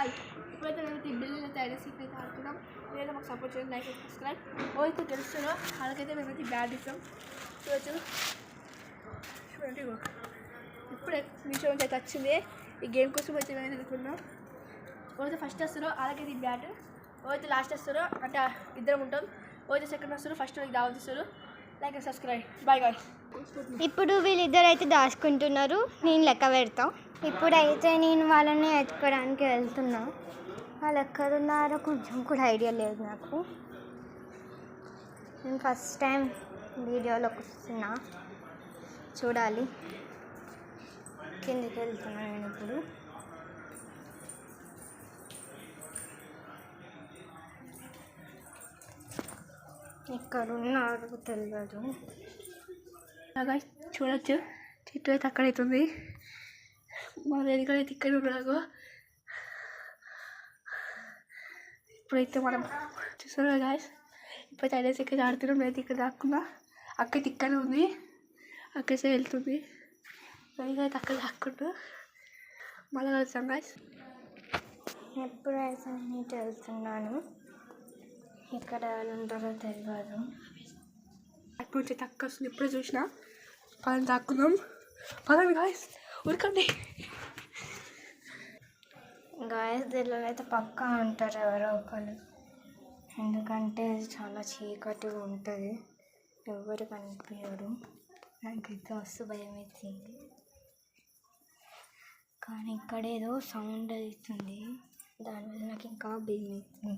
Hi ఇప్పుడైతే మేము bill తయారు సీట్ అయితే ఆడుతున్నాం. నేను మాకు సపోర్ట్ చేయండి, లైక్ సబ్స్క్రైబ్. ఓయితే తెలుస్తుందో వాళ్ళకైతే మేమైతే బ్యాడ్ ఇస్తాం. చూడొచ్చు చూడండి, ఇప్పుడే మీషో నుంచి అయితే వచ్చింది. ఈ గేమ్ కోసం అయితే మేము అనుకున్నాం. ఓయితే ఫస్ట్ వస్తారో వాళ్ళకైతే ఈ బ్యాట్, ఓయితే లాస్ట్ వస్తారో అంటే ఇద్దరం ఉంటాం. ఓయితే సెకండ్ వస్తారో ఫస్ట్ దావత్ ఇస్తారు. Like subscribe. Bye bye. ఇప్పుడు వీళ్ళిద్దరు అయితే దాచుకుంటున్నారు, నేను లెక్క పెడతాం. ఇప్పుడైతే నేను వాళ్ళని ఎత్తుకోవడానికి వెళ్తున్నా. వాళ్ళు ఎక్కడున్నారో కొంచెం కూడా ఐడియా లేదు నాకు. నేను ఫస్ట్ టైం వీడియోలోకి వస్తున్నా, చూడాలి. కిందికి వెళ్తున్నా నేను ఇప్పుడు. ఎక్కడున్నారో తెలియదు. చూడొచ్చు చెట్టు అయితే అక్కడైతుంది. మన ఎదుకైతే ఇక్కడ ఉన్నాగో. ఇప్పుడైతే మనం చూస్తున్నాం గాయస్. ఇప్పుడైతే ఐడెన్స్ ఇక్కడ ఆడుతున్నాం. నేనైతే ఇక్కడ దాక్కున్నా. అక్కడైతే ఇక్కడే ఉంది, అక్కడైతే వెళ్తుంది. అయితే అక్కడ దాక్కుంటూ మళ్ళీ కలుస్తాం గాయస్. ఎప్పుడైతే నేను వెళ్తున్నాను, ఇక్కడ ఎవరు ఉంటారో తెలియదు. అటు నుంచి తక్కువ వస్తుంది. ఇప్పుడే చూసినా. పదని దాక్కుందాం. పదండి గాయస్, ఉరకండి. గాయస్ దీనిలో అయితే పక్కా ఉంటారు ఎవరో ఒకరు, ఎందుకంటే ఇది చాలా చీకటిగా ఉంటుంది, ఎవరు కనిపించరు. నాకైతే మస్తు భయం అవుతుంది. కానీ ఇక్కడ ఏదో సౌండ్ అవుతుంది, దానివల్ల నాకు ఇంకా భయం అవుతుంది.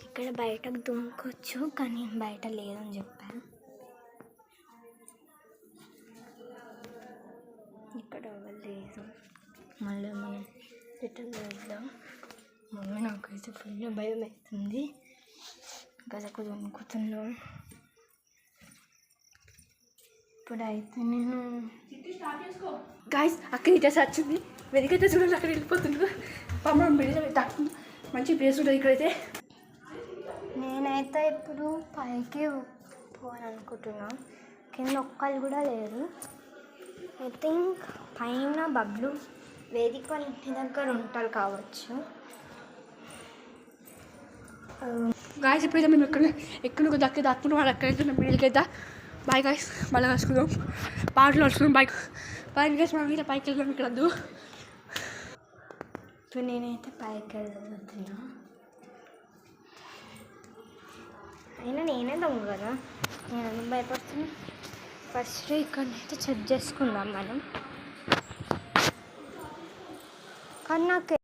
ఇక్కడ బయటకు దుంకొచ్చు, కానీ బయట లేదని చెప్పాను. ఇక్కడ ఎవరు లేదు. మళ్ళీ మనం రిటర్న్ వెళ్దాం. మమ్మీ నాకైతే ఫుల్ భయం అవుతుంది, గదకు దుంకుతున్నాం. ఇప్పుడైతే నేను గాయస్ అక్కడ ఇటేసి వచ్చింది. వెనకైతే చూడండి, అక్కడ వెళ్ళిపోతున్నాడు. మనం బిల్లు తక్కువ మంచి ప్లేస్ ఉంటుంది ఇక్కడైతే. నేనైతే ఇప్పుడు పైకి పోవాలనుకుంటున్నా. కింద ఒక్కళ్ళు కూడా లేరు. ఐ థింక్ పైన బబ్లు వేదిక వాళ్ళ ఇంటి దగ్గర ఉంటారు కావచ్చు. గాయస్ ఇప్పుడైతే మేము ఎక్కడ దాక్కున్నాం. వాళ్ళు ఎక్కడైతే మేము బిల్లుకైతే. బాయ్ గాయస్, మళ్ళీ కలుసుకుందాం. పాటలు వస్తున్నాం. బైక్ పైన గాయస్ మనం మీద పైకి వెళ్దాం. ఇక్కడ వద్దు. ఇప్పుడు నేనైతే పైకి వెళ్తున్నా. అయినా నేనే దొంగ కదా, నేను ఎందుకు భయపడుతున్నా. ఫస్ట్ ఇక్కడనైతే చెక్ చేసుకుందాం మనం. కానీ నాకు